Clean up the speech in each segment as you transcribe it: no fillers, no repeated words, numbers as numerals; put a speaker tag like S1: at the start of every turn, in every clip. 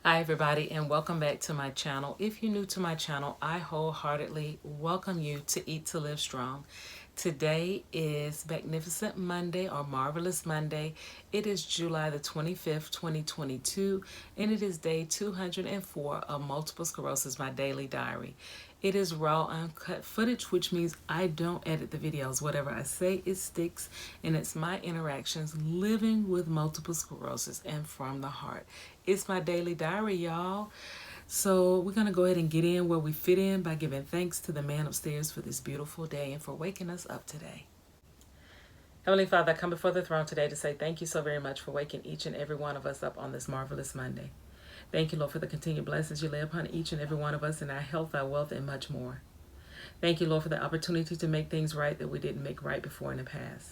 S1: Hi everybody, and welcome back to my channel. If you're new to my channel, I wholeheartedly welcome you to Eat to Live Strong. Today is Magnificent Monday or Marvelous Monday. It is July the 25th, 2022, and it is day 204 of Multiple Sclerosis, my daily diary. It is raw, uncut footage, which means I don't edit the videos. Whatever I say, it sticks, and it's my interactions living with multiple sclerosis and from the heart. It's my daily diary, y'all. So we're going to go ahead and get in where we fit in by giving thanks to the man upstairs for this beautiful day and for waking us up today. Heavenly Father, I come before the throne today to say thank you so very much for waking each and every one of us up on this marvelous Monday. Thank you, Lord, for the continued blessings you lay upon each and every one of us in our health, our wealth, and much more. Thank you, Lord, for the opportunity to make things right that we didn't make right before in the past.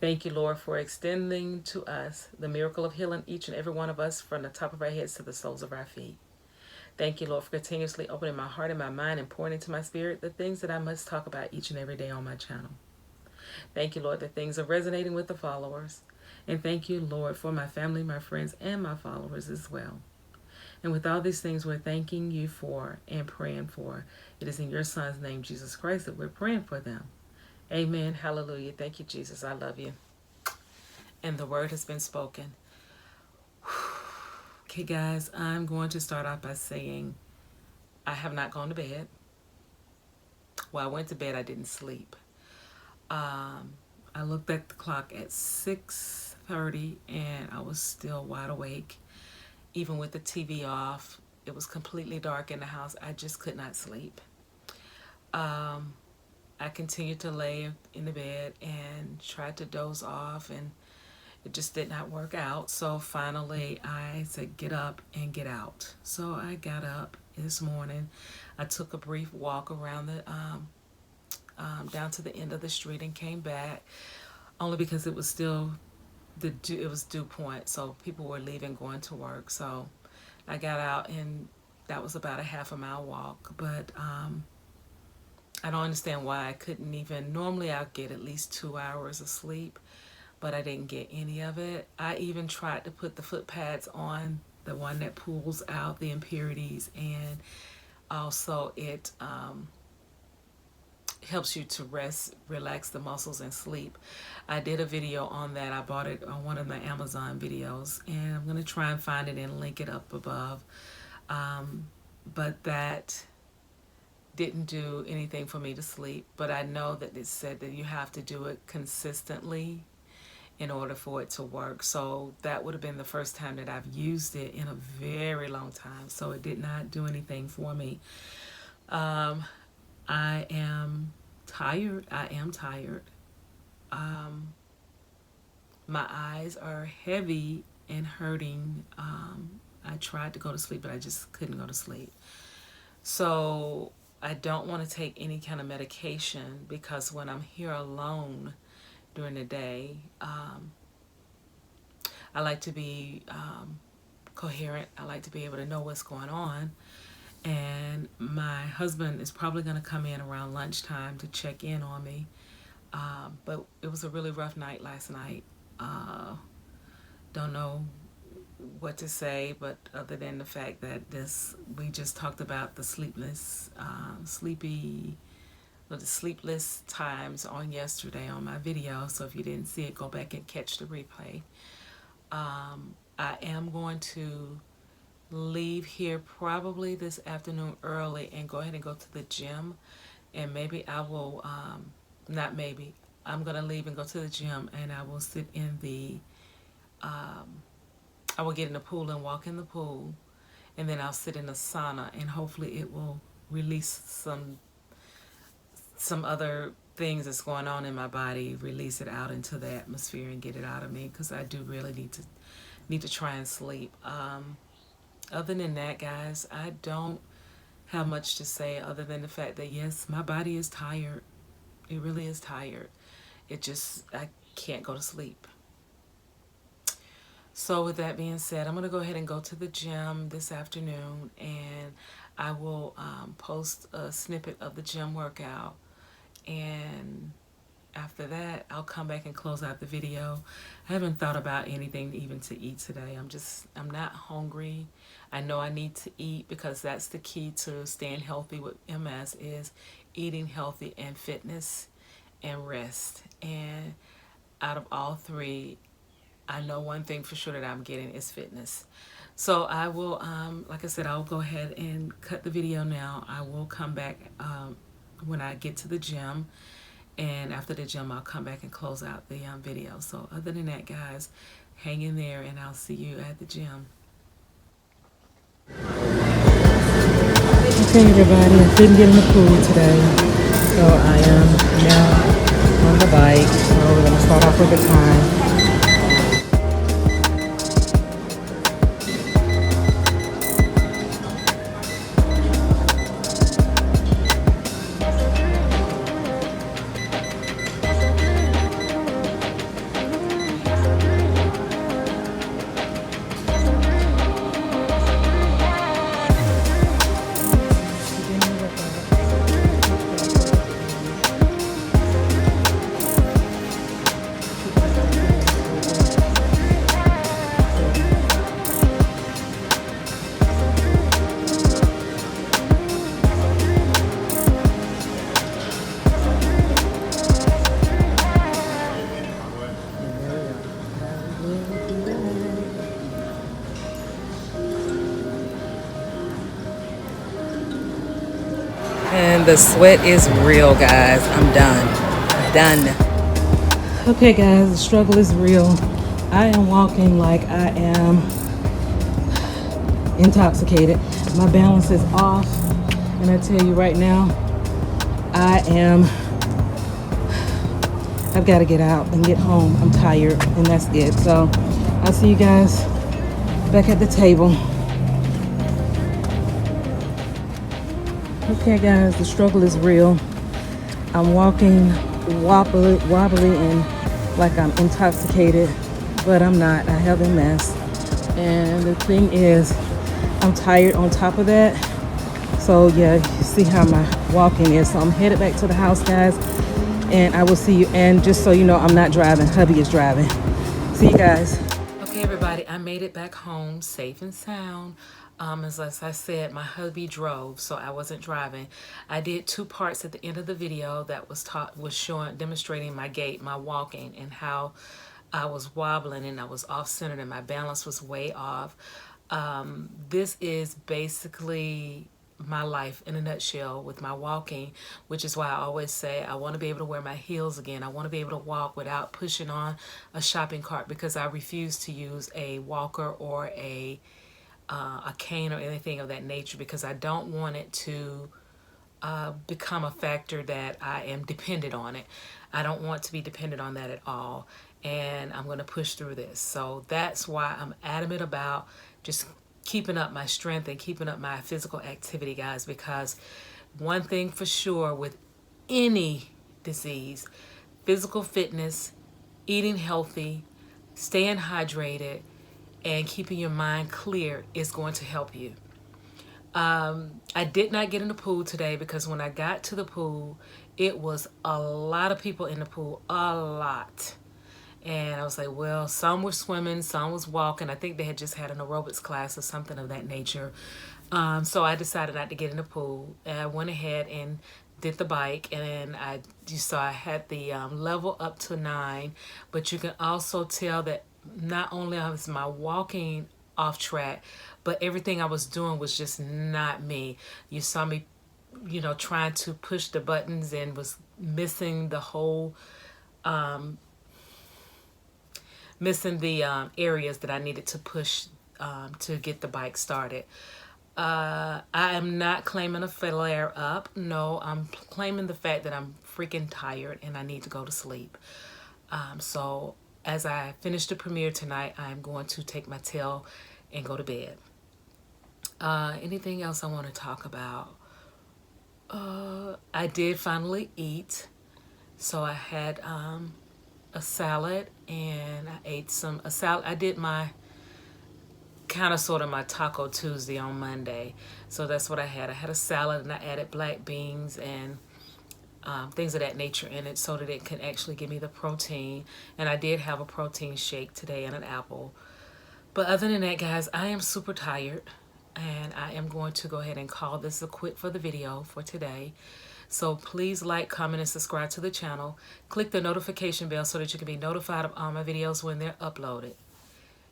S1: Thank you, Lord, for extending to us the miracle of healing each and every one of us from the top of our heads to the soles of our feet. Thank you, Lord, for continuously opening my heart and my mind and pouring into my spirit the things that I must talk about each and every day on my channel. Thank you, Lord, that things are resonating with the followers. And thank you, Lord, for my family, my friends, and my followers as well. And with all these things we're thanking you for and praying for, it is in your Son's name, Jesus Christ, that we're praying for them. Amen. Hallelujah. Thank you, Jesus. I love you. And the word has been spoken. Okay, guys, I'm going to start off by saying I have not gone to bed. Well, I went to bed, I didn't sleep. I looked at the clock at 6:30 and I was still wide awake. Even with the TV off, it was completely dark in the house. I just could not sleep. I continued to lay in the bed and tried to doze off, and it just did not work out. So finally I said, get up and get out. So I got up this morning. I took a brief walk around the down to the end of the street and came back, only because it was still it was due point, so people were leaving going to work. So I got out, and that was about a half a mile walk. But I don't understand why I couldn't even. Normally I'll get at least 2 hours of sleep, but I didn't get any of it. I even tried to put the foot pads on, the one that pulls out the impurities, and also it helps you to rest, relax the muscles, and sleep. I did a video on that. I bought it on one of my Amazon videos, and I'm going to try and find it and link it up above. But that didn't do anything for me to sleep. But I know that it said that you have to do it consistently in order for it to work. So that would have been the first time that I've used it in a very long time. So it did not do anything for me. I am tired. I am tired. My eyes are heavy and hurting. I tried to go to sleep, but I just couldn't go to sleep. So I don't want to take any kind of medication, because when I'm here alone during the day, I like to be coherent. I like to be able to know what's going on. And my husband is probably going to come in around lunchtime to check in on me. But it was a really rough night last night. Don't know what to say, but other than the fact that we just talked about the sleepless times on yesterday on my video. So if you didn't see it, go back and catch the replay. I am going to leave here probably this afternoon early and go ahead and go to the gym, and maybe I will not maybe I'm gonna leave and go to the gym, and I will sit in the I will get in the pool and walk in the pool, and then I'll sit in the sauna, and hopefully it will release some other things that's going on in my body, release it out into the atmosphere and get it out of me, because I do really need to try and sleep. Other than that, guys, I don't have much to say other than the fact that yes, my body is tired. It really is tired. I can't go to sleep. So with that being said, I'm going to go ahead and go to the gym this afternoon, and I will post a snippet of the gym workout, and after that, I'll come back and close out the video. I haven't thought about anything even to eat today. I'm not hungry. I know I need to eat because that's the key to staying healthy with MS is eating healthy and fitness and rest. And out of all three, I know one thing for sure that I'm getting is fitness. So I will, like I said, I'll go ahead and cut the video now. I will come back when I get to the gym. And after the gym, I'll come back and close out the video. So other than that, guys, hang in there and I'll see you at the gym. Okay, everybody, I couldn't get in the pool today. So I am now on the bike. So we're going to start off with the time. And the sweat is real, guys. I'm done. Okay, guys, the struggle is real. I am walking like I am intoxicated. My balance is off. And I tell you right now, I've got to get out and get home. I'm tired, and that's it. So I'll see you guys back at the table. Okay, guys, the struggle is real. I'm walking wobbly and like I'm intoxicated, but I'm not. I have MS. And the thing is, I'm tired on top of that. So yeah, you see how my walking is. So I'm headed back to the house, guys, and I will see you. And just so you know, I'm not driving. Hubby is driving. See you guys. Okay, everybody, I made it back home safe and sound. As I said, my hubby drove, so I wasn't driving. I did 2 parts at the end of the video that was demonstrating my gait, my walking, and how I was wobbling and I was off-centered and my balance was way off. This is basically my life in a nutshell with my walking, which is why I always say I want to be able to wear my heels again. I want to be able to walk without pushing on a shopping cart because I refuse to use a walker or a cane or anything of that nature because I don't want it to become a factor that I am dependent on it. I don't want to be dependent on that at all, and I'm going to push through this. So that's why I'm adamant about just keeping up my strength and keeping up my physical activity, guys, because one thing for sure with any disease, physical fitness, eating healthy, staying hydrated, and keeping your mind clear is going to help you. I did not get in the pool today because when I got to the pool, it was a lot of people in the pool, a lot. And I was like, well, some were swimming, some was walking. I think they had just had an aerobics class or something of that nature. So I decided not to get in the pool. And I went ahead and did the bike, and you saw I had the level up to 9, but you can also tell that not only was my walking off track, but everything I was doing was just not me. You saw me, trying to push the buttons and was missing the whole, areas that I needed to push to get the bike started. I am not claiming a flare up. No, I'm claiming the fact that I'm freaking tired and I need to go to sleep. So as I finish the premiere tonight, I'm going to take my tail and go to bed. Anything else I want to talk about? I did finally eat. So I had a salad and I ate a salad. I did my sort of my Taco Tuesday on Monday. So that's what I had. I had a salad and I added black beans and things of that nature in it so that it can actually give me the protein. And I did have a protein shake today and an apple. But other than that, guys, I am super tired, and I am going to go ahead and call this a quit for the video for today. So please like, comment, and subscribe to the channel. Click the notification bell so that you can be notified of all my videos when they're uploaded.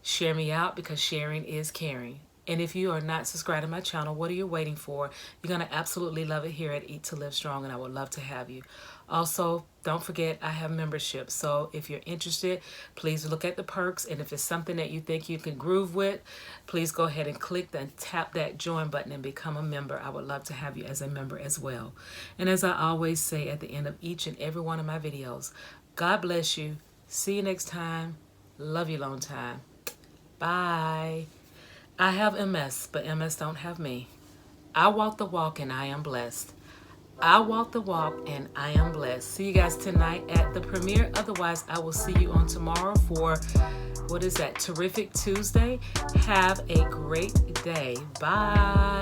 S1: Share me out, because sharing is caring. And if you are not subscribed to my channel, what are you waiting for? You're going to absolutely love it here at Eat to Live Strong, and I would love to have you. Also, don't forget, I have membership. So if you're interested, please look at the perks. And if it's something that you think you can groove with, please go ahead and click and tap that join button and become a member. I would love to have you as a member as well. And as I always say at the end of each and every one of my videos, God bless you. See you next time. Love you long time. Bye. I have MS, but MS don't have me. I walk the walk and I am blessed. I walk the walk and I am blessed. See you guys tonight at the premiere. Otherwise, I will see you on tomorrow for, what is that, Terrific Tuesday. Have a great day. Bye.